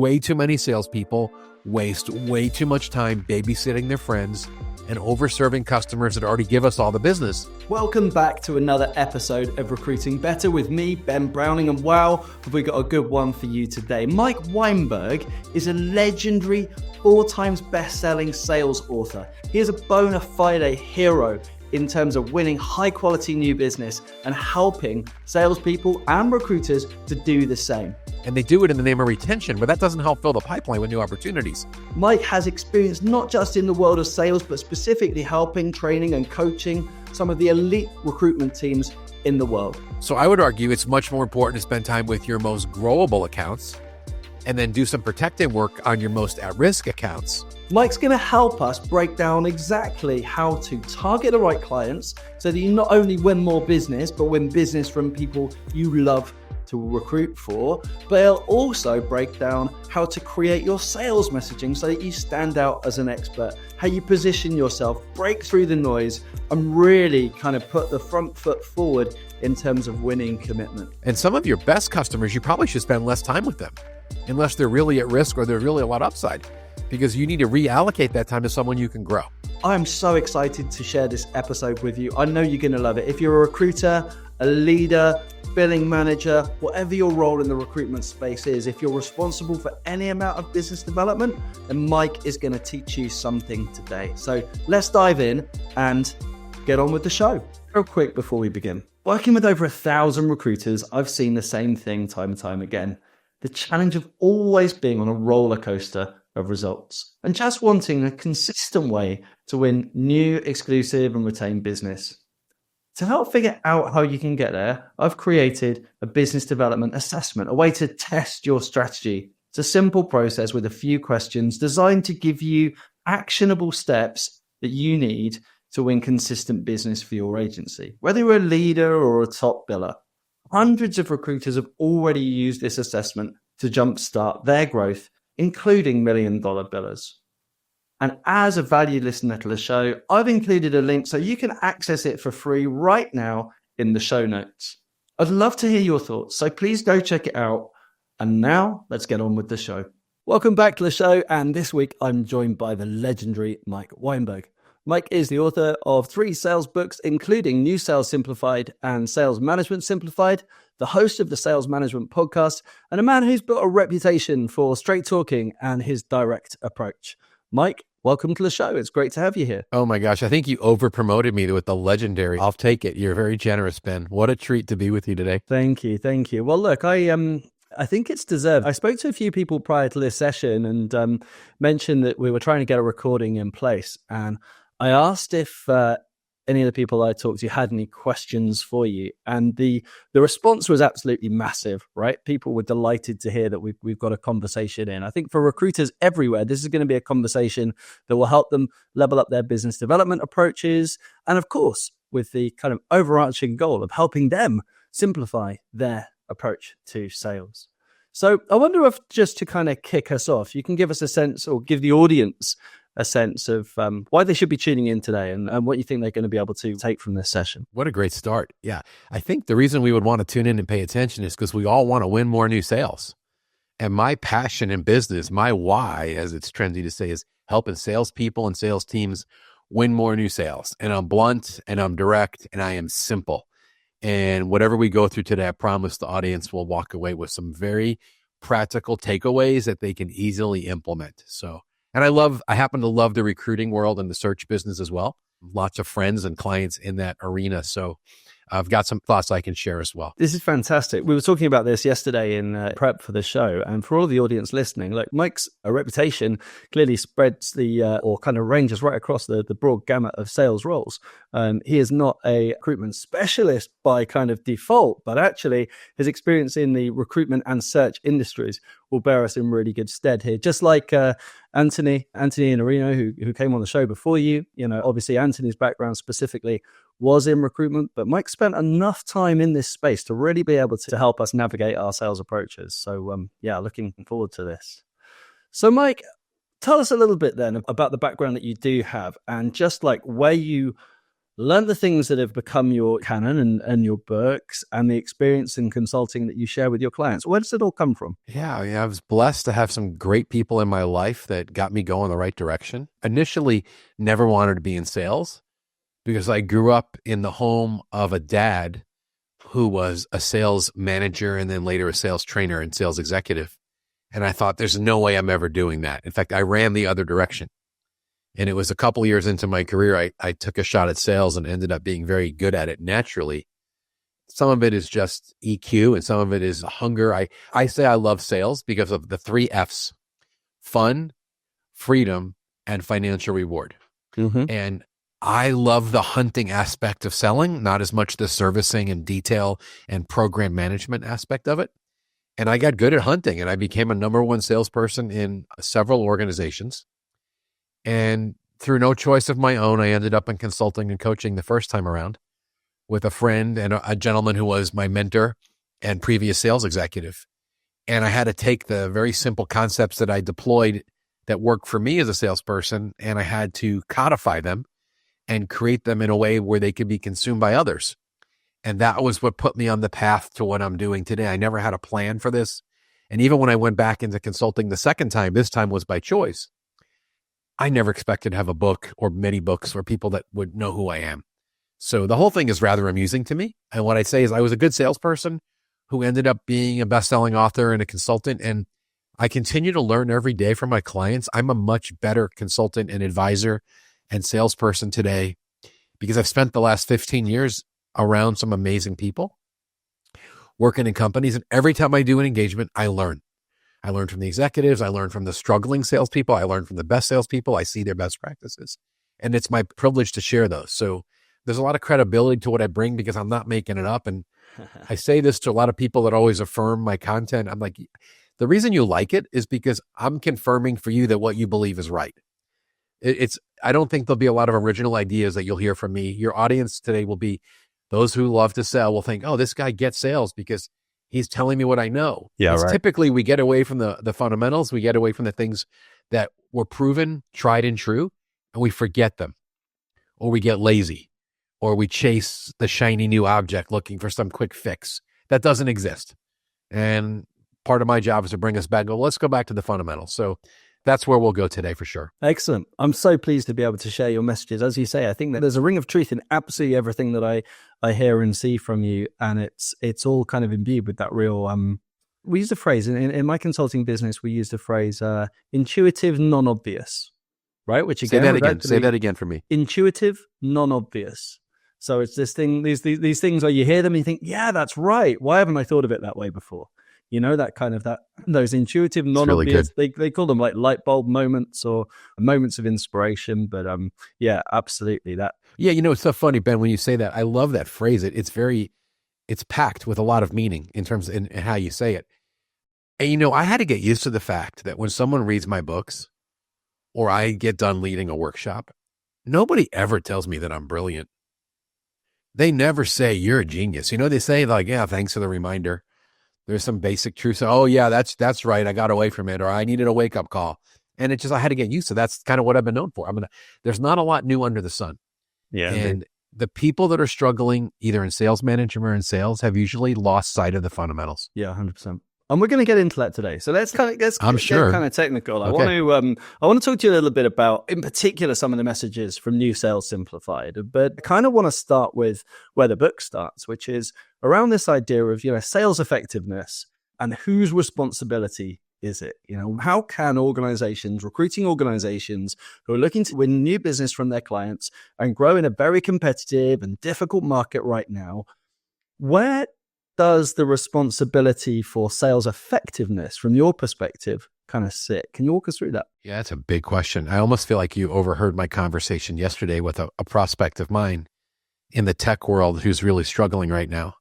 way too many salespeople waste way too much time babysitting their friends and over-serving customers that already give us all the business. Welcome back to another episode of Recruiting Better with me, Ben Browning, and wow, have we got a good one for you today. Mike Weinberg is a legendary 4 times best-selling sales author. He is a bona fide hero in terms of winning high-quality new business and helping salespeople and recruiters to do the same. And they do it in the name of retention, but that doesn't help fill the pipeline with new opportunities. Mike has experience not just in the world of sales, but specifically helping, training, and coaching some of the elite recruitment teams in the world. So I would argue it's much more important to spend time with your most growable accounts and then do some protective work on your most at-risk accounts. Mike's going to help us break down exactly how to target the right clients so that you not only win more business, but win business from people you love to recruit for, but he'll also break down how to create your sales messaging so that you stand out as an expert, how you position yourself, break through the noise, and really kind of put the front foot forward in terms of winning commitment. And some of your best customers, you probably should spend less time with them, unless they're really at risk or there's really a lot of upside, because you need to reallocate that time to someone you can grow. I'm so excited to share this episode with you. I know you're going to love it. If you're a recruiter, a leader, billing manager, whatever your role in the recruitment space is, if you're responsible for any amount of business development, then Mike is going to teach you something today. So let's dive in and get on with the show. Real quick before we begin. Working with over 1,000 recruiters, I've seen the same thing time and time again. The challenge of always being on a roller coaster of results and just wanting a consistent way to win new, exclusive, and retained business. To help figure out how you can get there, I've created a business development assessment, a way to test your strategy. It's a simple process with a few questions designed to give you actionable steps that you need to win consistent business for your agency, whether you're a leader or a top biller. Hundreds of recruiters have already used this assessment to jumpstart their growth, including million-dollar billers. And as a valued listener to the show, I've included a link so you can access it for free right now in the show notes. I'd love to hear your thoughts, so please go check it out. And now let's get on with the show. Welcome back to the show, and this week I'm joined by the legendary Mike Weinberg. Mike is the author of 3 sales books, including New Sales Simplified and Sales Management Simplified, the host of the Sales Management Podcast, and a man who's built a reputation for straight talking and his direct approach. Mike, welcome to the show. It's great to have you here. Oh my gosh, I think you over-promoted me with the legendary. I'll take it. You're very generous, Ben. What a treat to be with you today. Thank you. Well, look, I think it's deserved. I spoke to a few people prior to this session and mentioned that we were trying to get a recording in place. And I asked if any of the people I talked to had any questions for you. And the response was absolutely massive, right? People were delighted to hear that we've got a conversation in. I think for recruiters everywhere, this is going to be a conversation that will help them level up their business development approaches. And of course, with the kind of overarching goal of helping them simplify their approach to sales. So I wonder if, just to kind of kick us off, you can give us a sense, or give the audience a sense of why they should be tuning in today and what you think they're going to be able to take from this session. What a great start. Yeah. I think the reason we would want to tune in and pay attention is because we all want to win more new sales. And my passion in business, my why, as it's trendy to say, is helping salespeople and sales teams win more new sales. And I'm blunt and I'm direct and I am simple. And whatever we go through today, I promise the audience will walk away with some very practical takeaways that they can easily implement. And I happen to love the recruiting world and the search business as well. Lots of friends and clients in that arena. So I've got some thoughts I can share as well. This is fantastic. We were talking about this yesterday in prep for the show. And for all of the audience listening, like Mike's reputation clearly spreads or kind of ranges right across the broad gamut of sales roles. He is not a recruitment specialist by kind of default, but actually his experience in the recruitment and search industries will bear us in really good stead here. Just like Anthony Iannarino, who came on the show before you, obviously Anthony's background specifically was in recruitment, but Mike spent enough time in this space to really be able to help us navigate our sales approaches. So looking forward to this. So Mike, tell us a little bit then about the background that you do have and just like where you learned the things that have become your canon and your books, and the experience in consulting that you share with your clients? Where does it all come from? Yeah, I was blessed to have some great people in my life that got me going the right direction. Initially, never wanted to be in sales because I grew up in the home of a dad who was a sales manager and then later a sales trainer and sales executive. And I thought, there's no way I'm ever doing that. In fact, I ran the other direction. And it was a couple years into my career, I took a shot at sales and ended up being very good at it naturally. Some of it is just EQ and some of it is hunger. I say I love sales because of the 3 F's: fun, freedom, and financial reward. Mm-hmm. And I love the hunting aspect of selling, not as much the servicing and detail and program management aspect of it. And I got good at hunting and I became a number 1 salesperson in several organizations. And through no choice of my own, I ended up in consulting and coaching the first time around with a friend and a gentleman who was my mentor and previous sales executive. And I had to take the very simple concepts that I deployed that worked for me as a salesperson, and I had to codify them and create them in a way where they could be consumed by others. And that was what put me on the path to what I'm doing today. I never had a plan for this. And even when I went back into consulting the second time, this time was by choice. I never expected to have a book or many books or people that would know who I am. So the whole thing is rather amusing to me. And what I say is I was a good salesperson who ended up being a best-selling author and a consultant. And I continue to learn every day from my clients. I'm a much better consultant and advisor and salesperson today because I've spent the last 15 years around some amazing people working in companies. And every time I do an engagement, I learn. I learn from the executives. I learn from the struggling salespeople. I learn from the best salespeople. I see their best practices. And it's my privilege to share those. So there's a lot of credibility to what I bring because I'm not making it up. And I say this to a lot of people that always affirm my content. I'm like, the reason you like it is because I'm confirming for you that what you believe is right. I don't think there'll be a lot of original ideas that you'll hear from me. Your audience today will be those who love to sell will think, oh, this guy gets sales because he's telling me what I know. Yeah, right. Typically, we get away from the fundamentals. We get away from the things that were proven, tried and true, and we forget them. Or we get lazy. Or we chase the shiny new object looking for some quick fix. That doesn't exist. And part of my job is to bring us back. Let's go back to the fundamentals. So that's where we'll go today for sure. Excellent. I'm so pleased to be able to share your messages. As you say, I think that there's a ring of truth in absolutely everything that I hear and see from you. And it's all kind of imbued with that real, we use a phrase in my consulting business, we use the phrase intuitive, non-obvious, right? Which again, say that again for me. Intuitive, non-obvious. So it's this thing, these things where you hear them and you think, yeah, that's right. Why haven't I thought of it that way before? You know, those intuitive, non-obvious, really they call them like light bulb moments or moments of inspiration. But yeah, absolutely that. Yeah, it's so funny, Ben, when you say that. I love that phrase. It's packed with a lot of meaning in terms of in how you say it. And I had to get used to the fact that when someone reads my books or I get done leading a workshop, nobody ever tells me that I'm brilliant. They never say you're a genius. They say like, yeah, thanks for the reminder. There's some basic truths. Oh yeah, that's right. I got away from it, or I needed a wake up call. And I had to get used to. That's kind of what I've been known for. There's not a lot new under the sun. Yeah. And the people that are struggling either in sales management or in sales have usually lost sight of the fundamentals. Yeah, 100%. And we're going to get into that today. So let's get kind of technical. Okay. I want to talk to you a little bit about, in particular, some of the messages from New Sales Simplified. But I kind of want to start with where the book starts, which is around this idea of sales effectiveness and whose responsibility is it? How can organizations, recruiting organizations who are looking to win new business from their clients and grow in a very competitive and difficult market right now, where does the responsibility for sales effectiveness from your perspective kind of sit? Can you walk us through that? Yeah, that's a big question. I almost feel like you overheard my conversation yesterday with a prospect of mine in the tech world who's really struggling right now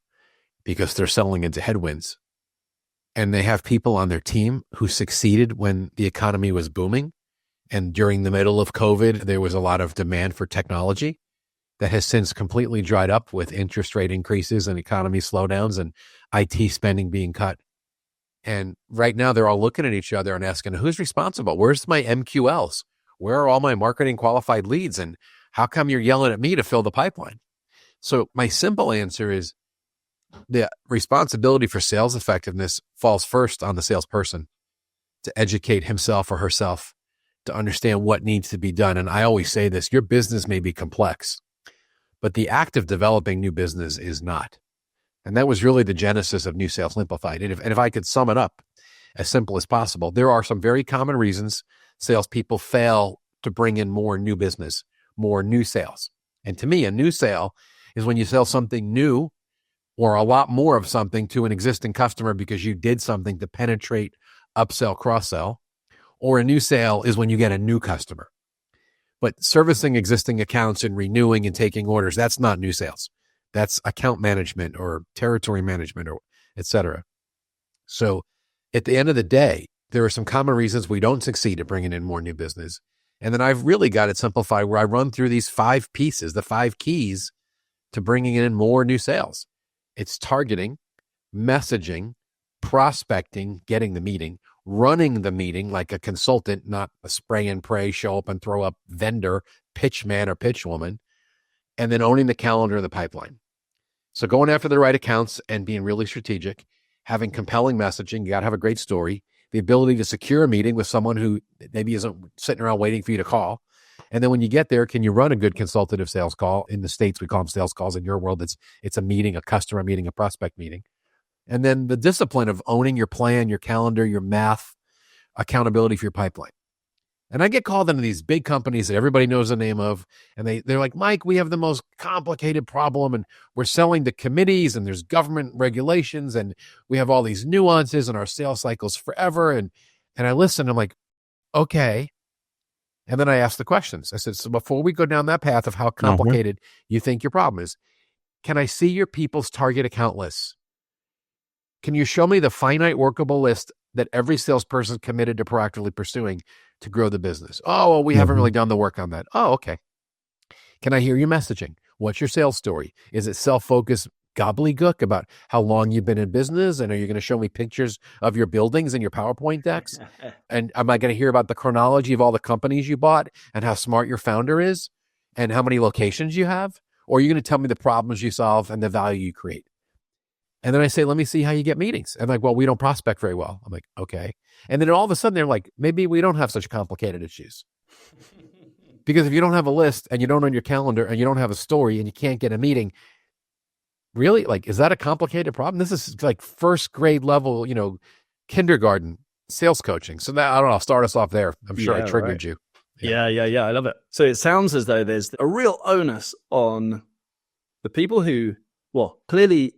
because they're selling into headwinds. And they have people on their team who succeeded when the economy was booming. And during the middle of COVID, there was a lot of demand for technology that has since completely dried up with interest rate increases and economy slowdowns and IT spending being cut. And right now they're all looking at each other and asking, who's responsible? Where's my MQLs? Where are all my marketing qualified leads? And How come you're yelling at me to fill the pipeline? So my simple answer is the responsibility for sales effectiveness falls first on the salesperson to educate himself or herself to understand what needs to be done. And I always say this, your business may be complex, but the act of developing new business is not. And that was really the genesis of New Sales Simplified. And if I could sum it up as simple as possible, there are some very common reasons salespeople fail to bring in more new business, more new sales. And to me, a new sale is when you sell something new or a lot more of something to an existing customer because you did something to penetrate, upsell, cross-sell. Or a new sale is when you get a new customer. But servicing existing accounts and renewing and taking orders, that's not new sales. That's account management or territory management or et cetera. So at the end of the day, there are some common reasons we don't succeed at bringing in more new business. And then I've really got it simplified where I run through these 5 pieces, the 5 keys to bringing in more new sales. It's targeting, messaging, prospecting, getting the meeting, running the meeting like a consultant, not a spray and pray, show up and throw up vendor, pitch man or pitch woman, and then owning the calendar of the pipeline. So going after the right accounts and being really strategic, having compelling messaging, you got to have a great story, the ability to secure a meeting with someone who maybe isn't sitting around waiting for you to call. And then when you get there, can you run a good consultative sales call? In the States, we call them sales calls. In your world, it's a meeting, a customer meeting, a prospect meeting. And then the discipline of owning your plan, your calendar, your math, accountability for your pipeline. And I get called into these big companies that everybody knows the name of, and they're like, Mike, we have the most complicated problem, and we're selling to committees, and there's government regulations, and we have all these nuances, and our sales cycles forever. And I listen, I'm like, okay. And then I ask the questions. I said, so before we go down that path of how complicated you think your problem is, can I see your people's target account lists? Can you show me the finite workable list that every salesperson committed to proactively pursuing to grow the business? Oh, well, we haven't really done the work on that. Oh, okay. Can I hear your messaging? What's your sales story? Is it self-focused gobbledygook about how long you've been in business? And are you going to show me pictures of your buildings and your PowerPoint decks? And am I going to hear about the chronology of all the companies you bought and how smart your founder is and how many locations you have? Or are you going to tell me the problems you solve and the value you create? And then I say, let me see how you get meetings. And like, well, we don't prospect very well. I'm like, okay. And then all of a sudden they're like, maybe we don't have such complicated issues. Because if you don't have a list and you don't own your calendar and you don't have a story and you can't get a meeting, really? Like, is that a complicated problem? This is like first grade level, kindergarten sales coaching. So that, I don't know, I'll start us off there. I'm sure I triggered you. Yeah. I love it. So it sounds as though there's a real onus on the people who, clearly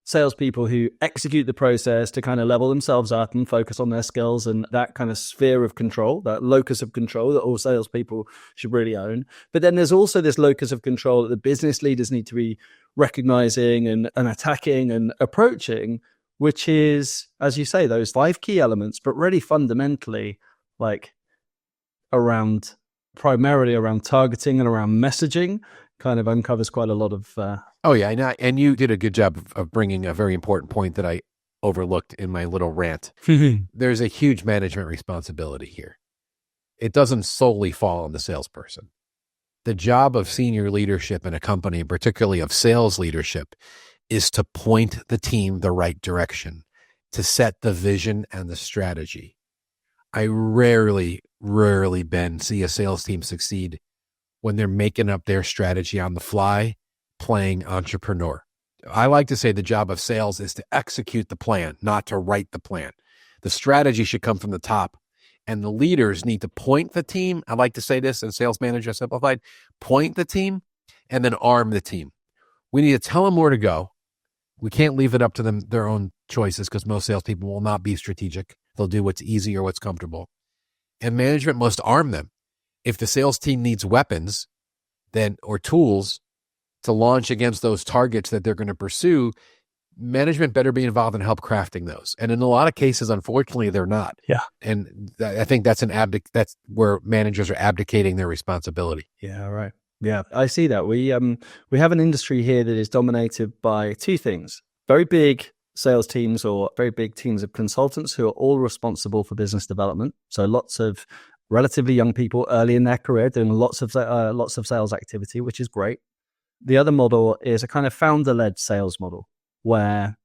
salespeople who execute the process to kind of level themselves up and focus on their skills and that kind of sphere of control, that locus of control that all salespeople should really own. But then there's also this locus of control that the business leaders need to be recognizing and attacking and approaching, which is, as you say, those 5 key elements, but really fundamentally like primarily around targeting and around messaging, kind of uncovers quite a lot of... Oh, yeah. And you did a good job of bringing a very important point that I overlooked in my little rant. There's a huge management responsibility here. It doesn't solely fall on the salesperson. The job of senior leadership in a company, particularly of sales leadership, is to point the team the right direction, to set the vision and the strategy. I rarely, Ben, see a sales team succeed when they're making up their strategy on the fly, playing entrepreneur. I like to say the job of sales is to execute the plan, not to write the plan. The strategy should come from the top, and the leaders need to point the team. I like to say this in Sales Manager Simplified, point the team and then arm the team. We need to tell them where to go. We can't leave it up to them, their own choices, because most salespeople will not be strategic. They'll do what's easy or what's comfortable. And management must arm them. If the sales team needs weapons or tools to launch against those targets that they're going to pursue, management better be involved in help crafting those. And in a lot of cases, unfortunately, they're not. Yeah. And I think that's where managers are abdicating their responsibility. Yeah, right. Yeah, I see that. We have an industry here that is dominated by 2 things. Very big sales teams or very big teams of consultants who are all responsible for business development. So lots of relatively young people early in their career doing lots of sales activity, which is great. The other model is a kind of founder-led sales model where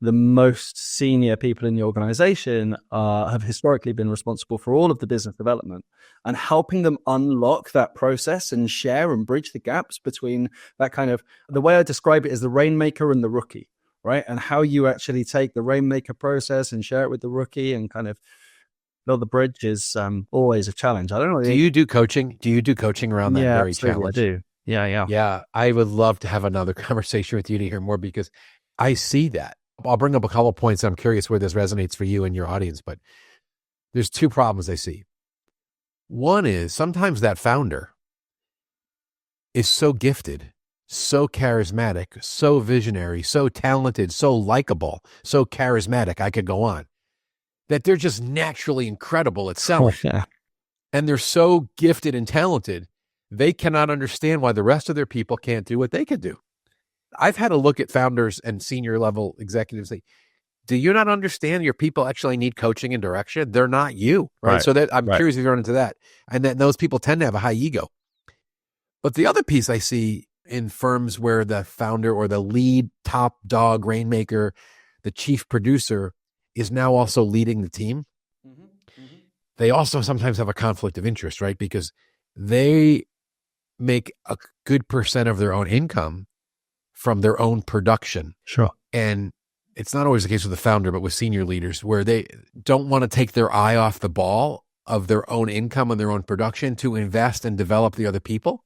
the most senior people in the organization have historically been responsible for all of the business development and helping them unlock that process and share and bridge the gaps between that kind of, the way I describe it is the rainmaker and the rookie, right? And how you actually take the rainmaker process and share it with the rookie and kind of build the bridge is always a challenge. I don't know. Do you do coaching? Do you do coaching around that very challenge? I do. Yeah. Yeah, I would love to have another conversation with you to hear more because I see that. I'll bring up a couple of points. I'm curious where this resonates for you and your audience, but there's two problems I see. One is sometimes that founder is so gifted, so charismatic, so visionary, so talented, so likable, so charismatic, I could go on, that they're just naturally incredible at selling. Yeah. And they're so gifted and talented, they cannot understand why the rest of their people can't do what they could do. I've had a look at founders and senior level executives. Say, do you not understand your people actually need coaching and direction? They're not you, right? So that I'm curious if you run into that. And that those people tend to have a high ego. But the other piece I see in firms where the founder or the lead top dog rainmaker, the chief producer is now also leading the team. They also sometimes have a conflict of interest, right? Because they make a good percent of their own income from their own production. Sure. And it's not always the case with the founder, but with senior leaders where they don't want to take their eye off the ball of their own income and their own production to invest and develop the other people.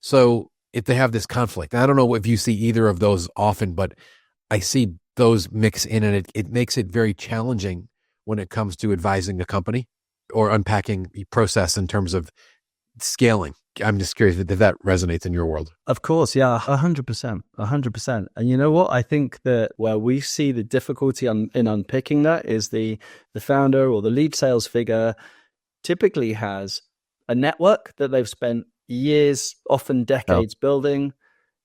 So if they have this conflict, I don't know if you see either of those often, but I see those mix in and it makes it very challenging when it comes to advising a company or unpacking the process in terms of scaling. I'm just curious if that resonates in your world. Of course, yeah, 100%. And you know what? I think that where we see the difficulty in unpicking that is the founder or the lead sales figure typically has a network that they've spent years, often decades building,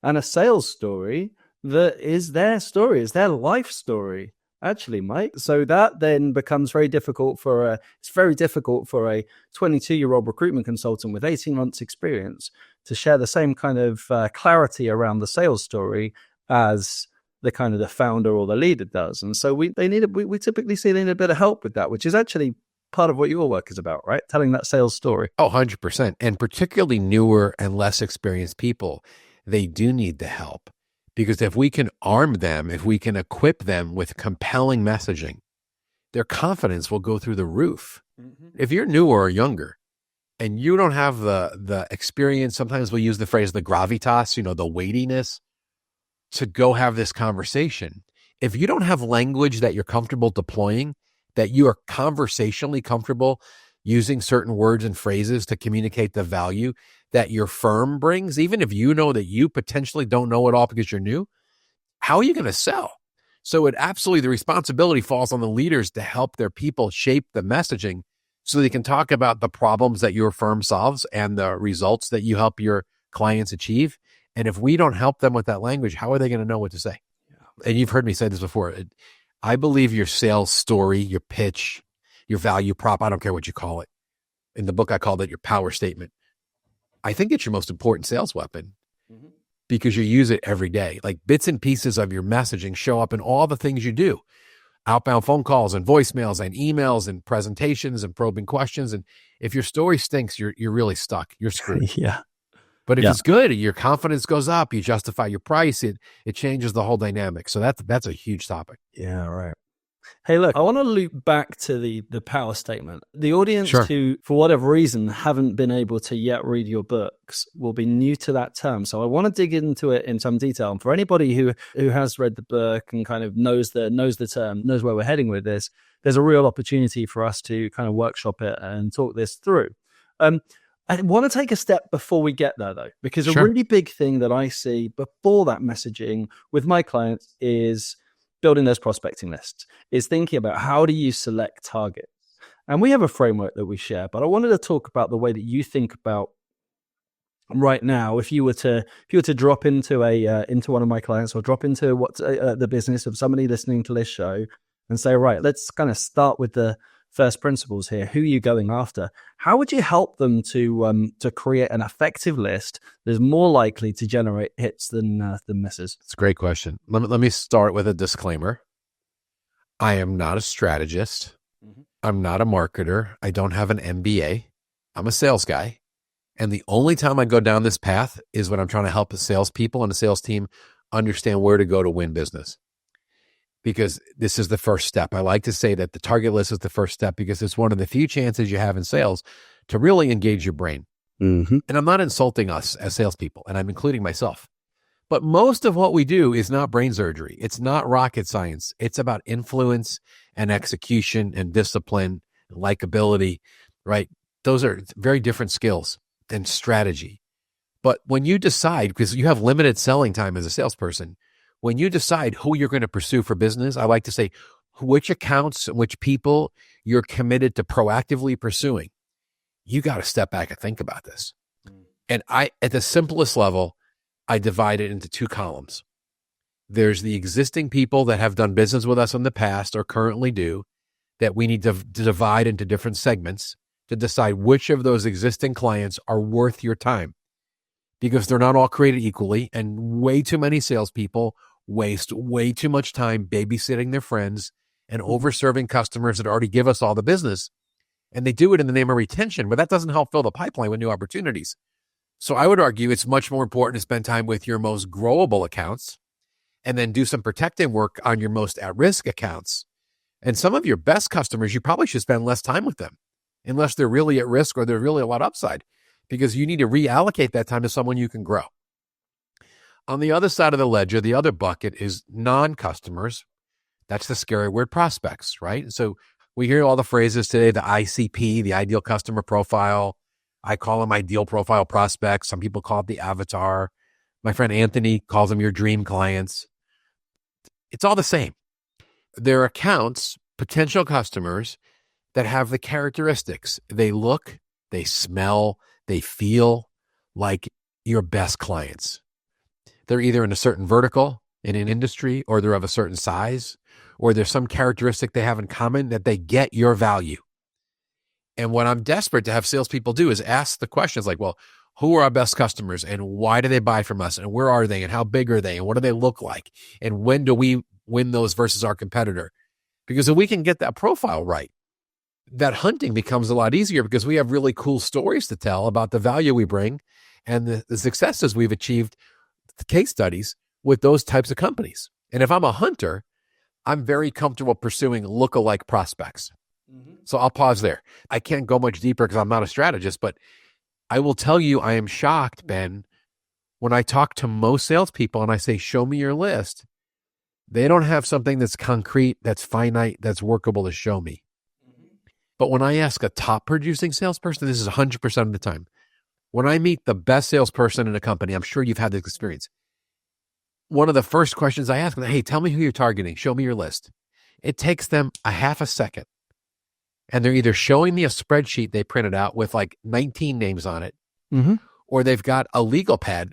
and a sales story that is their story, is their life story. Actually, Mike. So that then becomes very difficult for a 22-year-old recruitment consultant with 18 months experience to share the same kind of clarity around the sales story as the kind of the founder or the leader does. And so we typically see they need a bit of help with that, which is actually part of what your work is about, right? Telling that sales story. Oh, 100%. And particularly newer and less experienced people, they do need the help. Because if we can arm them, if we can equip them with compelling messaging, their confidence will go through the roof. If you're newer or younger and you don't have the experience, sometimes we'll use the phrase the gravitas, the weightiness to go have this conversation. If you don't have language that you're comfortable deploying, that you are conversationally comfortable using certain words and phrases to communicate the value that your firm brings, even if you know that you potentially don't know it all because you're new, how are you going to sell? So the responsibility falls on the leaders to help their people shape the messaging so they can talk about the problems that your firm solves and the results that you help your clients achieve. And if we don't help them with that language, how are they going to know what to say? Yeah. And you've heard me say this before. I believe your sales story, your pitch, your value prop, I don't care what you call it. In the book, I called it your power statement. I think it's your most important sales weapon because you use it every day. Like bits and pieces of your messaging show up in all the things you do. Outbound phone calls and voicemails and emails and presentations and probing questions. And if your story stinks, you're really stuck. You're screwed. Yeah. But if it's good, your confidence goes up, you justify your price, it changes the whole dynamic. So that's a huge topic. Yeah, right. Hey, look, I want to loop back to the power statement. The audience who, for whatever reason, haven't been able to yet read your books will be new to that term. So I want to dig into it in some detail. And for anybody who has read the book and kind of knows the term, knows where we're heading with this, there's a real opportunity for us to kind of workshop it and talk this through. I want to take a step before we get there, though, because a really big thing that I see before that messaging with my clients is building those prospecting lists, is thinking about how do you select targets. And we have a framework that we share, but I wanted to talk about the way that you think about right now. If you were to drop into one of my clients or drop into the business of somebody listening to this show and say, right, let's kind of start with the first principles here. Who are you going after? How would you help them to create an effective list that is more likely to generate hits than misses? It's a great question. Let me start with a disclaimer. I am not a strategist. Mm-hmm. I'm not a marketer. I don't have an MBA. I'm a sales guy. And the only time I go down this path is when I'm trying to help the salespeople and the sales team understand where to go to win business. Because this is the first step. I like to say that the target list is the first step because it's one of the few chances you have in sales to really engage your brain. Mm-hmm. And I'm not insulting us as salespeople, and I'm including myself. But most of what we do is not brain surgery. It's not rocket science. It's about influence and execution and discipline, and likability, right? Those are very different skills than strategy. But when you decide, because you have limited selling time as a salesperson, when you decide who you're going to pursue for business, I like to say which accounts, which people you're committed to proactively pursuing. You got to step back and think about this. And at the simplest level, I divide it into two columns. There's the existing people that have done business with us in the past or currently do that we need to divide into different segments to decide which of those existing clients are worth your time. Because they're not all created equally, and way too many salespeople waste way too much time babysitting their friends and over-serving customers that already give us all the business. And they do it in the name of retention, but that doesn't help fill the pipeline with new opportunities. So I would argue it's much more important to spend time with your most growable accounts and then do some protecting work on your most at-risk accounts. And some of your best customers, you probably should spend less time with them unless they're really at risk or they're really a lot upside, because you need to reallocate that time to someone you can grow. On the other side of the ledger, the other bucket is non-customers. That's the scary word, prospects, right? So we hear all the phrases today, the ICP, the ideal customer profile. I call them ideal profile prospects. Some people call it the avatar. My friend Anthony calls them your dream clients. It's all the same. They're accounts, potential customers that have the characteristics. They look, they smell, they feel like your best clients. They're either in a certain vertical in an industry, or they're of a certain size, or there's some characteristic they have in common that they get your value. And what I'm desperate to have salespeople do is ask the questions like, well, who are our best customers and why do they buy from us and where are they and how big are they and what do they look like and when do we win those versus our competitor? Because if we can get that profile right, that hunting becomes a lot easier because we have really cool stories to tell about the value we bring and the successes we've achieved, the case studies with those types of companies. And if I'm a hunter, I'm very comfortable pursuing lookalike prospects. Mm-hmm. So I'll pause there. I can't go much deeper because I'm not a strategist, but I will tell you I am shocked, Ben, when I talk to most salespeople and I say, show me your list. They don't have something that's concrete, that's finite, that's workable to show me. But when I ask a top producing salesperson, this is 100% of the time. When I meet the best salesperson in a company, I'm sure you've had this experience. One of the first questions I ask them, hey, tell me who you're targeting. Show me your list. It takes them a half a second. And they're either showing me a spreadsheet they printed out with like 19 names on it, mm-hmm. or they've got a legal pad,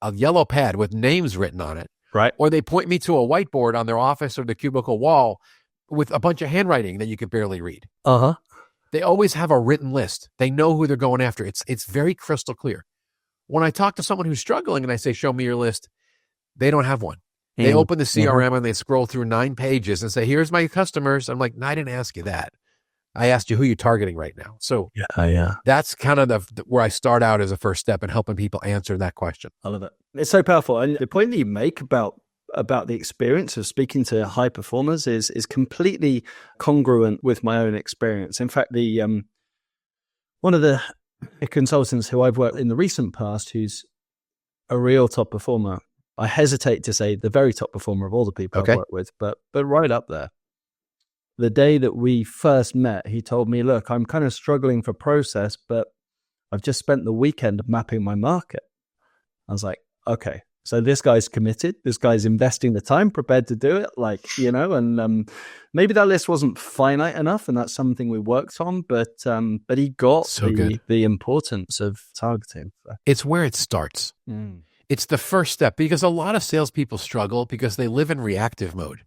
a yellow pad with names written on it. Right. Or they point me to a whiteboard on their office or the cubicle wall with a bunch of handwriting that you could barely read. Uh-huh. They always have a written list. They know who they're going after. It's very crystal clear. When I talk to someone who's struggling and I say, show me your list, they don't have one. Mm-hmm. They open the CRM and they scroll through 9 pages and say, here's my customers. I'm like, no, I didn't ask you that. I asked you who you're targeting right now. So that's kind of where I start out as a first step in helping people answer that question. I love it. It's so powerful. And the point that you make about the experience of speaking to high performers is completely congruent with my own experience. In fact, one of the consultants who I've worked in the recent past, who's a real top performer, I hesitate to say the very top performer of all the people I've worked with, but right up there. The day that we first met, he told me, look, I'm kind of struggling for process, but I've just spent the weekend mapping my market. I was like, okay, so this guy's committed. This guy's investing the time, prepared to do it. And maybe that list wasn't finite enough, and that's something we worked on, but he got the importance of targeting. It's where it starts. Mm. It's the first step, because a lot of salespeople struggle because they live in reactive mode.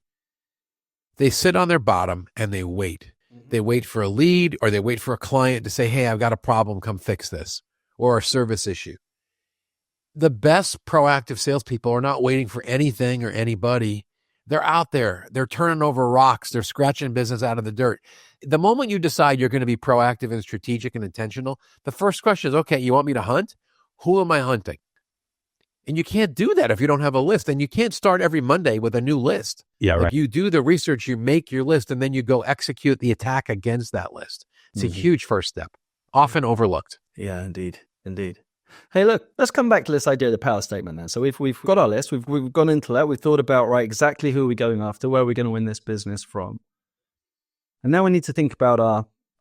They sit on their bottom and they wait. They wait for a lead, or they wait for a client to say, hey, I've got a problem, come fix this, or a service issue. The best proactive salespeople are not waiting for anything or anybody. They're out there. They're turning over rocks. They're scratching business out of the dirt. The moment you decide you're going to be proactive and strategic and intentional, the first question is, okay, you want me to hunt? Who am I hunting? And you can't do that if you don't have a list. And you can't start every Monday with a new list. Yeah, right. Like, you do the research, you make your list, and then you go execute the attack against that list. It's a huge first step, often overlooked. Yeah, indeed. Indeed. Hey, look, let's come back to this idea of the power statement then. So we've got our list, we've gone into that, we've thought about, right, exactly who are we going after, where are we going to win this business from? And now we need to think about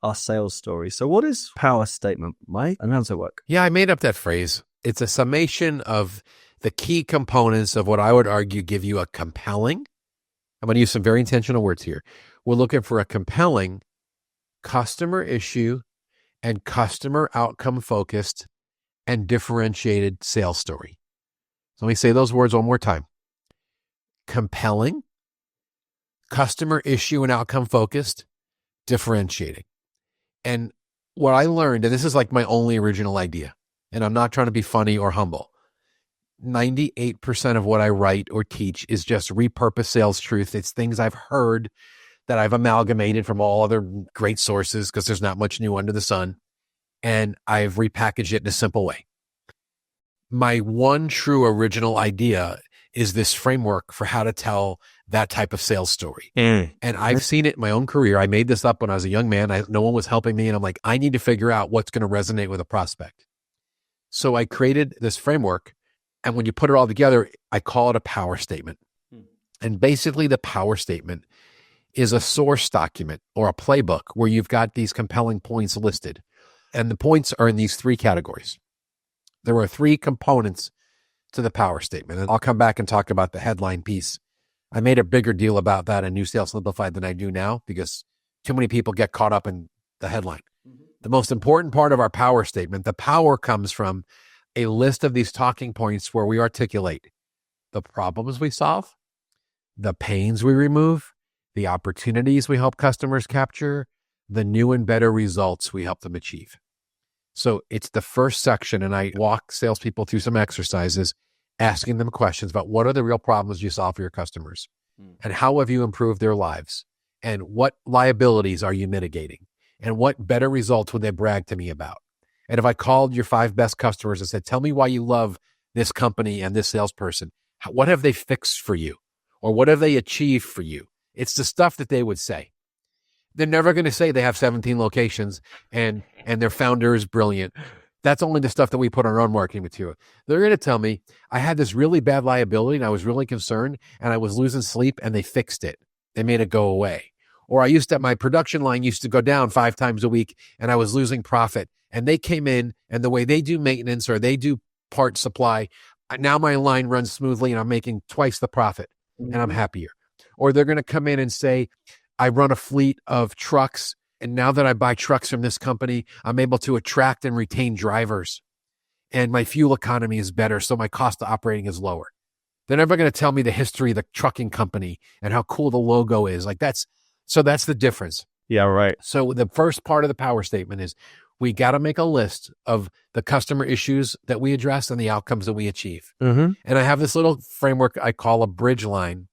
our sales story. So what is power statement, Mike? And how does it work? Yeah, I made up that phrase. It's a summation of the key components of what I would argue give you a compelling, I'm going to use some very intentional words here. We're looking for a compelling customer issue and customer outcome focused and differentiated sales story. So let me say those words one more time. Compelling, customer issue and outcome focused, differentiating. And what I learned, and this is like my only original idea, and I'm not trying to be funny or humble, 98% of what I write or teach is just repurposed sales truth. It's things I've heard that I've amalgamated from all other great sources because there's not much new under the sun. And I've repackaged it in a simple way. My one true original idea is this framework for how to tell that type of sales story. And I've seen it in my own career. I made this up when I was a young man. No one was helping me. And I'm like, I need to figure out what's going to resonate with a prospect. So I created this framework. And when you put it all together, I call it a power statement. And basically the power statement is a source document or a playbook where you've got these compelling points listed. And the points are in these three categories. There are three components to the power statement. And I'll come back and talk about the headline piece. I made a bigger deal about that in New Sales Simplified than I do now because too many people get caught up in the headline. The most important part of our power statement, the power comes from a list of these talking points where we articulate the problems we solve, the pains we remove, the opportunities we help customers capture, the new and better results we help them achieve. So it's the first section, and I walk salespeople through some exercises, asking them questions about what are the real problems you solve for your customers, and how have you improved their lives, and what liabilities are you mitigating, and what better results would they brag to me about. And if I called your 5 best customers and said, tell me why you love this company and this salesperson, what have they fixed for you? Or what have they achieved for you? It's the stuff that they would say. They're never going to say they have 17 locations and their founder is brilliant. That's only the stuff that we put on our own marketing material. They're going to tell me, I had this really bad liability and I was really concerned and I was losing sleep and they fixed it. They made it go away. Or my production line used to go down 5 times a week and I was losing profit. And they came in and the way they do maintenance or they do part supply, now my line runs smoothly and I'm making twice the profit and I'm happier. Or they're going to come in and say, I run a fleet of trucks, and now that I buy trucks from this company, I'm able to attract and retain drivers, and my fuel economy is better, so my cost of operating is lower. They're never going to tell me the history of the trucking company and how cool the logo is. That's the difference. Yeah, right. So the first part of the power statement is we got to make a list of the customer issues that we address and the outcomes that we achieve. And I have this little framework I call a bridge line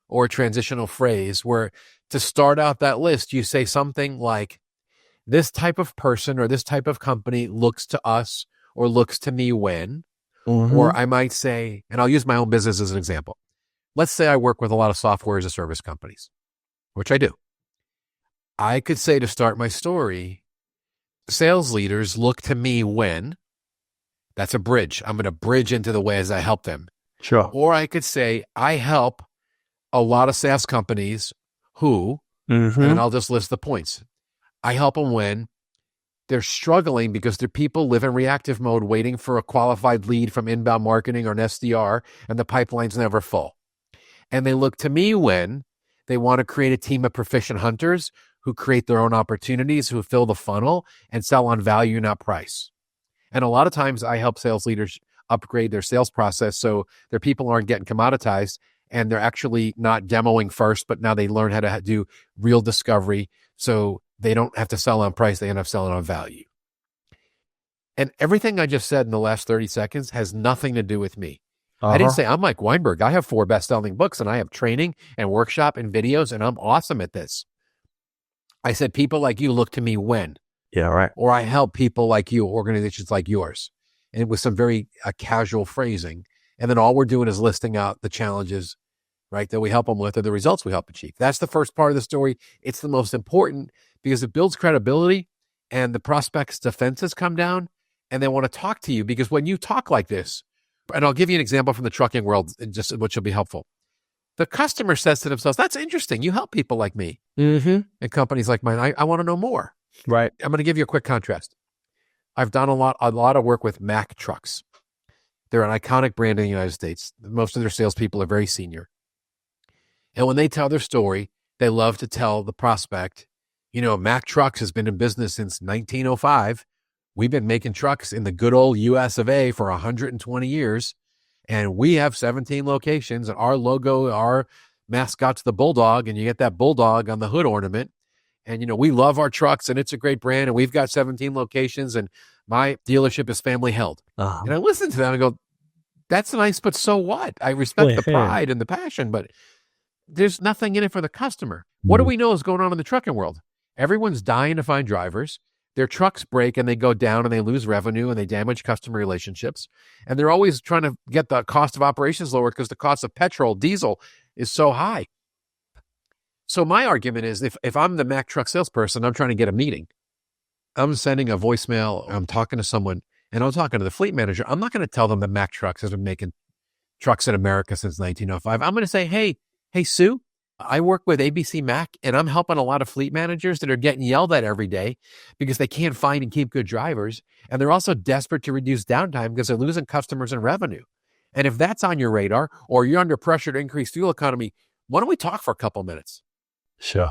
or a transitional phrase where to start out that list, you say something like, this type of person or this type of company looks to us or looks to me when, or I might say, and I'll use my own business as an example. Let's say I work with a lot of software as a service companies, which I do. I could say to start my story, sales leaders look to me when, that's a bridge. I'm going to bridge into the ways I help them. Sure. Or I could say, I help a lot of SaaS companies who, and I'll just list the points. I help them when they're struggling because their people live in reactive mode waiting for a qualified lead from inbound marketing or an SDR, and the pipeline's never full. And they look to me when they want to create a team of proficient hunters who create their own opportunities, who fill the funnel and sell on value, not price. And a lot of times I help sales leaders upgrade their sales process so their people aren't getting commoditized and they're actually not demoing first, but now they learn how to do real discovery. So They don't have to sell on price. They end up selling on value. And everything I just said in the last 30 seconds has nothing to do with me. I didn't say I'm Mike Weinberg. I have 4 best-selling books and I have training and workshop and videos and I'm awesome at this. I said, people like you look to me when. Yeah, right. Or I help people like you, organizations like yours. And with some very casual phrasing. And then all we're doing is listing out the challenges, right, that we help them with or the results we help achieve. That's the first part of the story. It's the most important because it builds credibility and the prospect's defenses come down and they want to talk to you because when you talk like this, and I'll give you an example from the trucking world, just which will be helpful. The customer says to themselves, that's interesting. You help people like me and companies like mine. I want to know more. Right. I'm going to give you a quick contrast. I've done a lot of work with Mack trucks. They're an iconic brand in the United States. Most of their salespeople are very senior. And when they tell their story, they love to tell the prospect, Mack Trucks has been in business since 1905. We've been making trucks in the good old US of A for 120 years. And we have 17 locations. And our logo, our mascot's the bulldog. And you get that bulldog on the hood ornament. And, we love our trucks and it's a great brand. And we've got 17 locations and my dealership is family held. And I listen to them and go, that's nice, but so what? I respect the pride and the passion, but there's nothing in it for the customer. What do we know is going on in the trucking world? Everyone's dying to find drivers. Their trucks break and they go down and they lose revenue and they damage customer relationships. And they're always trying to get the cost of operations lower because the cost of petrol, diesel is so high. So my argument is if I'm the Mack truck salesperson, I'm trying to get a meeting. I'm sending a voicemail. I'm talking to someone and I'm talking to the fleet manager. I'm not going to tell them that Mack Trucks has been making trucks in America since 1905. I'm going to say, hey, Sue, I work with ABC Mack and I'm helping a lot of fleet managers that are getting yelled at every day because they can't find and keep good drivers. And they're also desperate to reduce downtime because they're losing customers and revenue. And if that's on your radar or you're under pressure to increase fuel economy, why don't we talk for a couple minutes? Sure.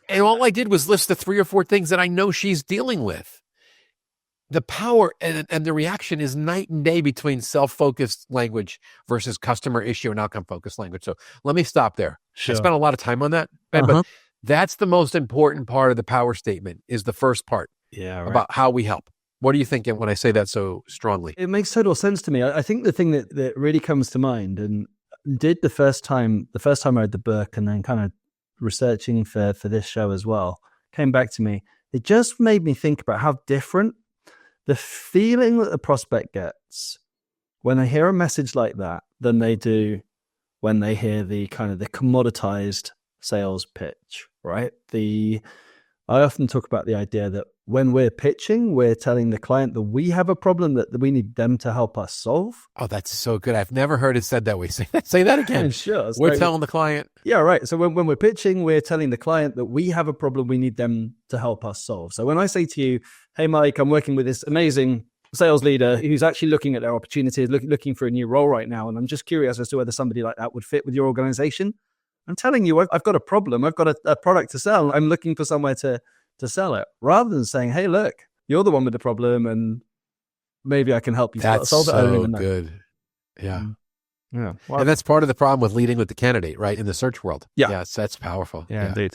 And all I did was list the 3 or 4 things that I know she's dealing with. The power and the reaction is night and day between self-focused language versus customer issue and outcome-focused language. So let me stop there. Sure. I spent a lot of time on that, Ben, but that's the most important part of the power statement is the first part about how we help. What are you thinking when I say that so strongly? It makes total sense to me. I think the thing that really comes to mind and did the first time I read the book and then kind of researching for this show as well, came back to me. It just made me think about how different the feeling that the prospect gets when they hear a message like that than they do when they hear the kind of the commoditized sales pitch, right? I often talk about the idea that when we're pitching, we're telling the client that we have a problem that we need them to help us solve. Oh, that's so good. I've never heard it said that way. Say that again. Sure. We're telling the client. Yeah, right. So when we're pitching, we're telling the client that we have a problem we need them to help us solve. So when I say to you, hey, Mike, I'm working with this amazing sales leader who's actually looking at their opportunities, looking for a new role right now. And I'm just curious as to whether somebody like that would fit with your organization. I'm telling you, I've got a problem. I've got a product to sell. I'm looking for somewhere to sell it, rather than saying, hey, look, you're the one with the problem and maybe I can help you solve it. That's so good. Yeah. Yeah. Wow. And that's part of the problem with leading with the candidate, right? In the search world. Yeah. Yes, that's powerful. Yeah. Indeed.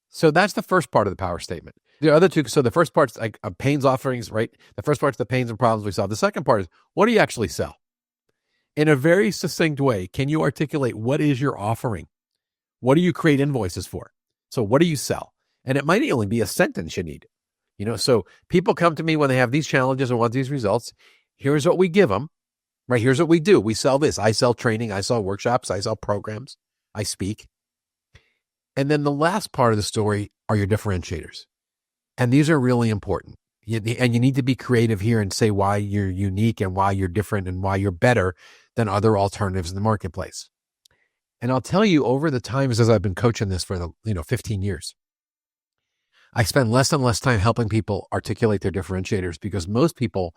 So that's the first part of the power statement. The other two, so the first part's like pains offerings, right? The first part's the pains and problems we solve. The second part is, what do you actually sell? In a very succinct way, can you articulate what is your offering? What do you create invoices for? So what do you sell? And it might only be a sentence you need. So people come to me when they have these challenges and want these results. Here's what we give them, right? Here's what we do. We sell this. I sell training. I sell workshops. I sell programs. I speak. And then the last part of the story are your differentiators. And these are really important. And you need to be creative here and say why you're unique and why you're different and why you're better than other alternatives in the marketplace. And I'll tell you, over the times as I've been coaching this for 15 years, I spend less and less time helping people articulate their differentiators because most people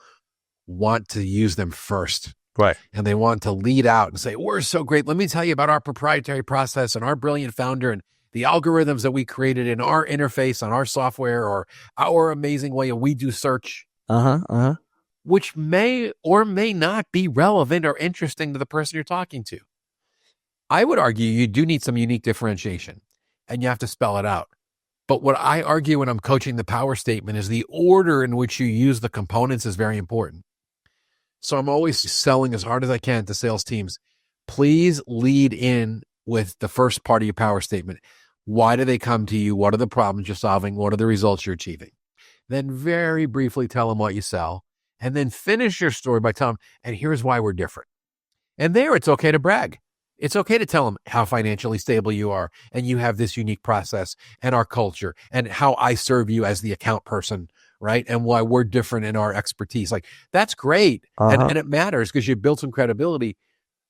want to use them first. Right. And they want to lead out and say, we're so great. Let me tell you about our proprietary process and our brilliant founder and the algorithms that we created in our interface on our software or our amazing way we do search. Which may or may not be relevant or interesting to the person you're talking to. I would argue you do need some unique differentiation and you have to spell it out. But what I argue when I'm coaching the power statement is the order in which you use the components is very important. So I'm always selling as hard as I can to sales teams. Please lead in with the first part of your power statement. Why do they come to you? What are the problems you're solving? What are the results you're achieving? Then very briefly tell them what you sell, and then finish your story by telling them, and here's why we're different. And there, it's okay to brag. It's okay to tell them how financially stable you are, and you have this unique process and our culture and how I serve you as the account person, right? And why we're different in our expertise. Like, that's great. And it matters because you built some credibility.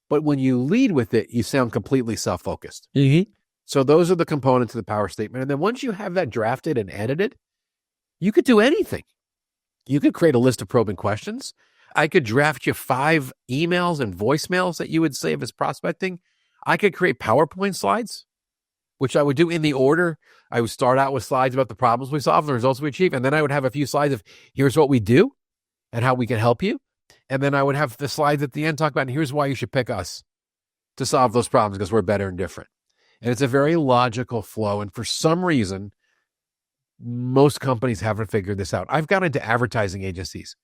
But when you lead with it, you sound completely self-focused. Mm-hmm. So those are the components of the power statement. And then once you have that drafted and edited, you could do anything. You could create a list of probing questions. I could draft you 5 emails and voicemails that you would save as prospecting. I could create PowerPoint slides, which I would do in the order. I would start out with slides about the problems we solve and the results we achieve. And then I would have a few slides of here's what we do and how we can help you. And then I would have the slides at the end talk about, and here's why you should pick us to solve those problems because we're better and different. And it's a very logical flow. And for some reason, most companies haven't figured this out. I've gone into advertising agencies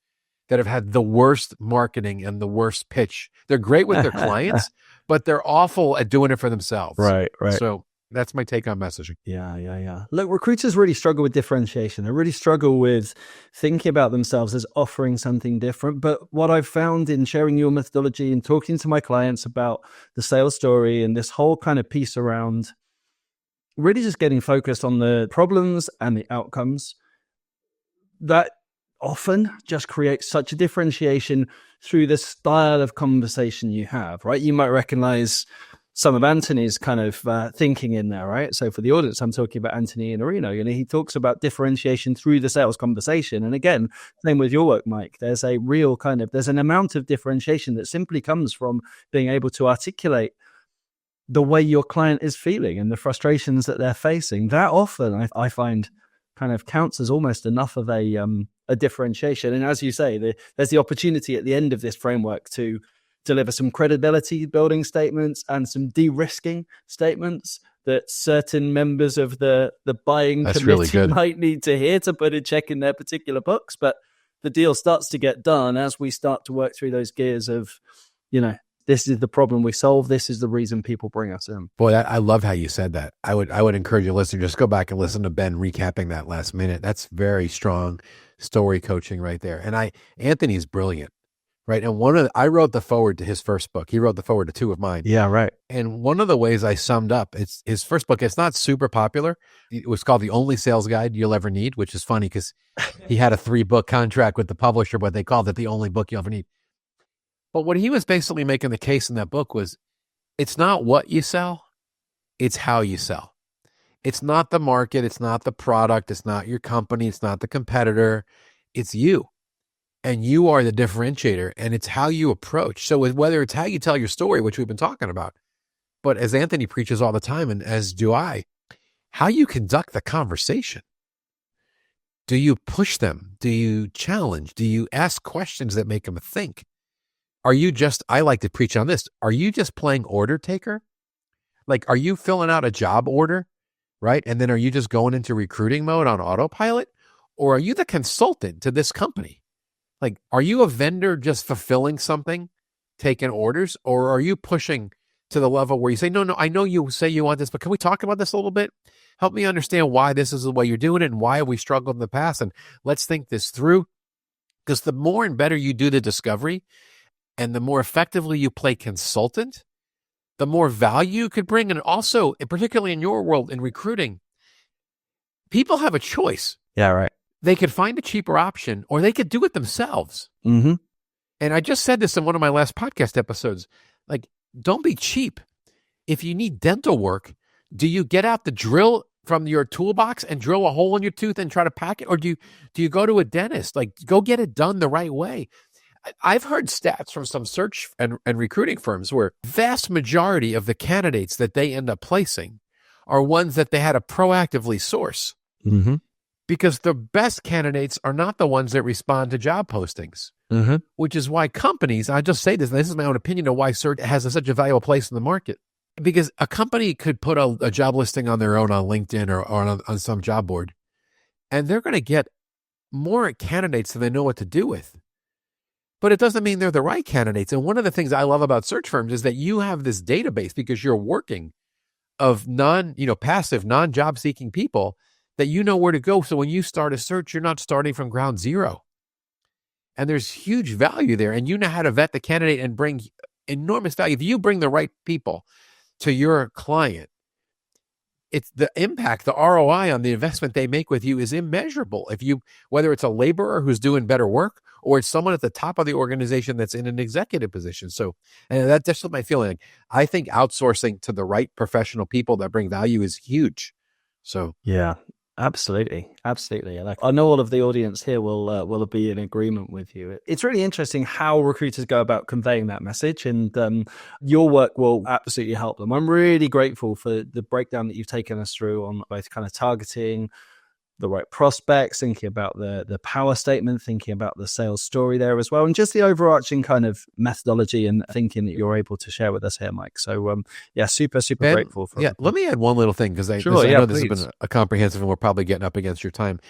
that have had the worst marketing and the worst pitch. They're great with their clients, but they're awful at doing it for themselves. Right. So that's my take on messaging. Yeah. Look, recruiters really struggle with differentiation. They really struggle with thinking about themselves as offering something different. But what I've found in sharing your methodology and talking to my clients about the sales story and this whole kind of piece around really just getting focused on the problems and the outcomes, that often just creates such a differentiation through the style of conversation you have, right? You might recognize some of Anthony's kind of thinking in there, right? So for the audience, I'm talking about Anthony Iannarino. He talks about differentiation through the sales conversation. And again, same with your work, Mike. There's a real there's an amount of differentiation that simply comes from being able to articulate the way your client is feeling and the frustrations that they're facing. That often I find kind of counts as almost enough of a differentiation. And as you say, there's the opportunity at the end of this framework to deliver some credibility building statements and some de-risking statements that certain members of the buying committee might need to hear to put a check in their particular books. But the deal starts to get done as we start to work through those gears of, this is the problem we solve. This is the reason people bring us in. Boy, I love how you said that. I would encourage your listener, just go back and listen to Ben recapping that last minute. That's very strong story coaching right there. And Anthony's brilliant, right? And I wrote the foreword to his first book. He wrote the foreword to 2 of mine. Yeah, right. And one of the ways I summed up, it's his first book. It's not super popular. It was called The Only Sales Guide You'll Ever Need, which is funny because he had a 3-book contract with the publisher, but they called it The Only Book You'll Ever Need. But what he was basically making the case in that book was, it's not what you sell, it's how you sell. It's not the market, it's not the product, it's not your company, it's not the competitor, it's you. And you are the differentiator, and it's how you approach. So whether it's how you tell your story, which we've been talking about, but as Anthony preaches all the time, and as do I, how you conduct the conversation. Do you push them? Do you challenge? Do you ask questions that make them think? Are you just, I like to preach on this, are you just playing order taker? Like, are you filling out a job order, right? And then are you just going into recruiting mode on autopilot? Or are you the consultant to this company? Like, are you a vendor just fulfilling something, taking orders? Or are you pushing to the level where you say, no, I know you say you want this, but can we talk about this a little bit? Help me understand why this is the way you're doing it and why we struggled in the past. And let's think this through. Because the more and better you do the discovery, and the more effectively you play consultant, the more value you could bring. And also, particularly in your world, in recruiting, people have a choice. Yeah, right. They could find a cheaper option, or they could do it themselves. Mm-hmm. And I just said this in one of my last podcast episodes. Like, don't be cheap. If you need dental work, do you get out the drill from your toolbox and drill a hole in your tooth and try to pack it? Or do you go to a dentist? Like, go get it done the right way. I've heard stats from some search and recruiting firms where vast majority of the candidates that they end up placing are ones that they had to proactively source. Mm-hmm. Because the best candidates are not the ones that respond to job postings, which is why companies, I just say this is my own opinion of why search has such a valuable place in the market. Because a company could put a job listing on their own on LinkedIn or on some job board, and they're going to get more candidates than they know what to do with. But it doesn't mean they're the right candidates. And one of the things I love about search firms is that you have this database because you're working of passive, non-job seeking people that you know where to go. So when you start a search, you're not starting from ground zero. And there's huge value there. And you know how to vet the candidate and bring enormous value. If you bring the right people to your client, it's the impact, the ROI on the investment they make with you is immeasurable. Whether it's a laborer who's doing better work or it's someone at the top of the organization that's in an executive position. So, and that's what my feeling. Like, I think outsourcing to the right professional people that bring value is huge. So, yeah, absolutely. Absolutely. Like, I know all of the audience here will be in agreement with you. It's really interesting how recruiters go about conveying that message, and your work will absolutely help them. I'm really grateful for the breakdown that you've taken us through on both kind of targeting the right prospects, thinking about the power statement, thinking about the sales story there as well, and just the overarching kind of methodology and thinking that you're able to share with us here, Mike. So super Ben, grateful for let me add one little thing, because I know this has been a comprehensive, and we're probably getting up against your time.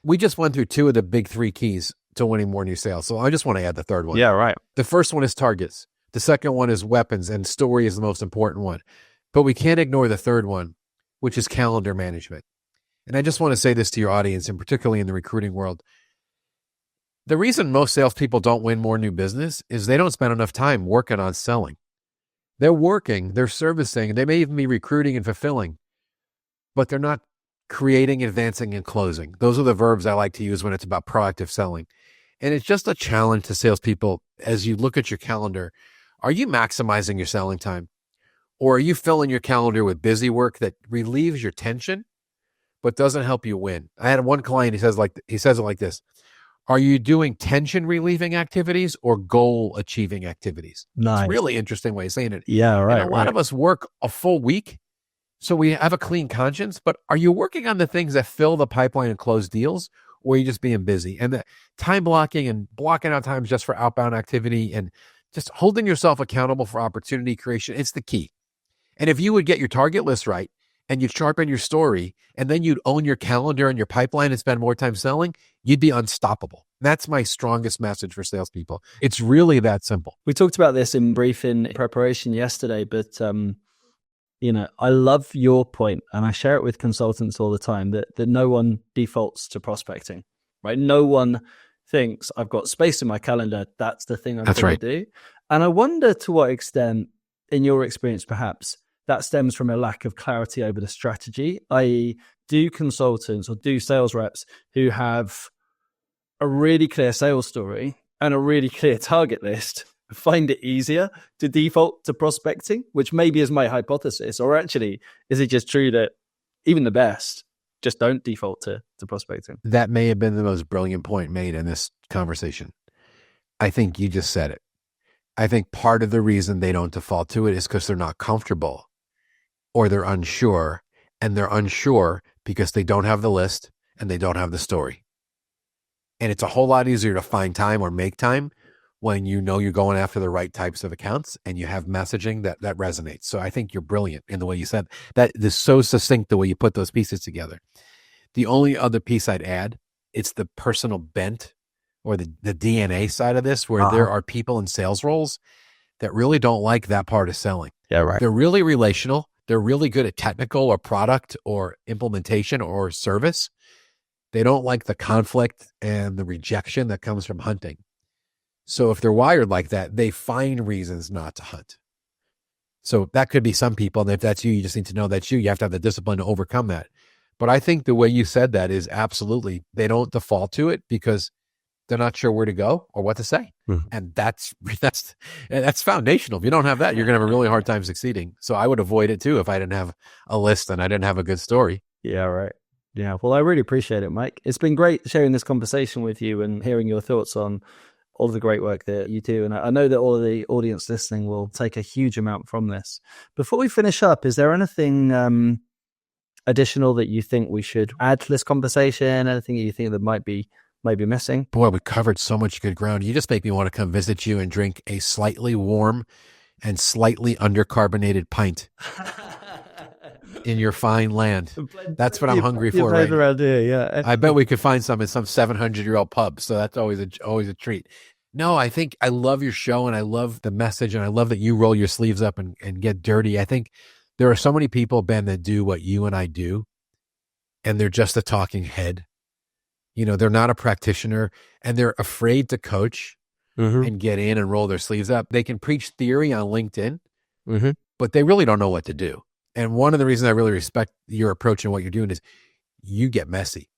We just went through two of the big three keys to winning more new sales. So I just want to add the third one. Yeah, right. The first one is targets. The second one is weapons, and story is the most important one. But we can't ignore the third one, which is calendar management. And I just want to say this to your audience, and particularly in the recruiting world. The reason most salespeople don't win more new business is they don't spend enough time working on selling. They're working, they're servicing, they may even be recruiting and fulfilling, but they're not creating, advancing, and closing. Those are the verbs I like to use when it's about proactive selling. And it's just a challenge to salespeople as you look at your calendar. Are you maximizing your selling time? Or are you filling your calendar with busy work that relieves your tension but doesn't help you win? I had one client, he says it like this: are you doing tension relieving activities or goal achieving activities? Nice. It's a really interesting way of saying it. Yeah, right. And a lot of us work a full week, so we have a clean conscience, but are you working on the things that fill the pipeline and close deals, or are you just being busy? And the time blocking and blocking out times just for outbound activity and just holding yourself accountable for opportunity creation, it's the key. And if you would get your target list right, and you'd sharpen your story, and then you'd own your calendar and your pipeline and spend more time selling, you'd be unstoppable. That's my strongest message for salespeople. It's really that simple. We talked about this in briefing preparation yesterday, but I love your point, and I share it with consultants all the time, that no one defaults to prospecting, right? No one thinks, I've got space in my calendar, that's the thing I'm going to do. And I wonder to what extent, in your experience perhaps, that stems from a lack of clarity over the strategy, i.e., do consultants or do sales reps who have a really clear sales story and a really clear target list find it easier to default to prospecting, which maybe is my hypothesis? Or actually, is it just true that even the best just don't default to prospecting? That may have been the most brilliant point made in this conversation. I think you just said it. I think part of the reason they don't default to it is because they're not comfortable, or they're unsure, and they're unsure because they don't have the list and they don't have the story. And it's a whole lot easier to find time or make time when you know you're going after the right types of accounts and you have messaging that resonates. So I think you're brilliant in the way you said that. Is so succinct the way you put those pieces together. The only other piece I'd add, it's the personal bent or the DNA side of this, where there are people in sales roles that really don't like that part of selling. Yeah, right. They're really relational. They're really good at technical or product or implementation or service. They don't like the conflict and the rejection that comes from hunting. So if they're wired like that, they find reasons not to hunt. So that could be some people. And if that's you, you just need to know that's you. You have to have the discipline to overcome that. But I think the way you said that is absolutely, they don't default to it because they're not sure where to go or what to say. Mm-hmm. And that's foundational. If you don't have that, you're going to have a really hard time succeeding. So I would avoid it too if I didn't have a list and I didn't have a good story. Yeah, right. Yeah. Well, I really appreciate it, Mike. It's been great sharing this conversation with you and hearing your thoughts on all the great work that you do. And I know that all of the audience listening will take a huge amount from this. Before we finish up, is there anything additional that you think we should add to this conversation? Anything you think that might be missing? Boy, we covered so much good ground. You just make me want to come visit you and drink a slightly warm and slightly undercarbonated pint in your fine land. That's what I'm hungry for right now. Around here, yeah. I bet we could find some in some 700-year-old pub. So that's always a treat. No, I think I love your show and I love the message and I love that you roll your sleeves up and get dirty. I think there are so many people, Ben, that do what you and I do, and they're just a talking head. You know, they're not a practitioner and they're afraid to coach and get in and roll their sleeves up. They can preach theory on LinkedIn, but they really don't know what to do. And one of the reasons I really respect your approach and what you're doing is you get messy.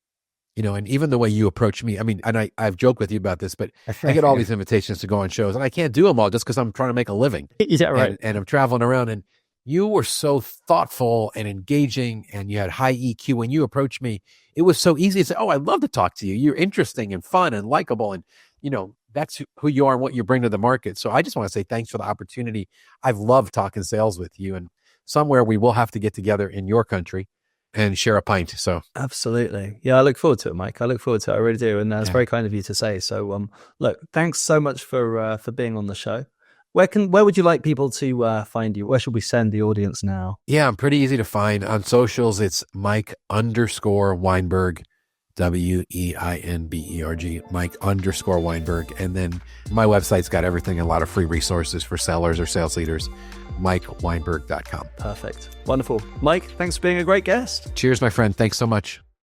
You know, and even the way you approach me, I mean, and I've joked with you about this, but I get all these invitations to go on shows and I can't do them all just because I'm trying to make a living. Is that right? And I'm traveling around, and you were so thoughtful and engaging and you had high EQ. When you approached me, it was so easy to say, oh, I'd love to talk to you. You're interesting and fun and likable. And, you know, that's who you are and what you bring to the market. So I just want to say thanks for the opportunity. I've loved talking sales with you, and somewhere we will have to get together in your country and share a pint. So absolutely. Yeah, I look forward to it, Mike. I look forward to it. I really do. And that's very kind of you to say. So look, thanks so much for being on the show. Where would you like people to find you? Where should we send the audience now? Yeah, I'm pretty easy to find. On socials, it's Mike_Weinberg, WEINBERG, Mike_Weinberg. And then my website's got everything, a lot of free resources for sellers or sales leaders, MikeWeinberg.com. Perfect. Wonderful. Mike, thanks for being a great guest. Cheers, my friend. Thanks so much.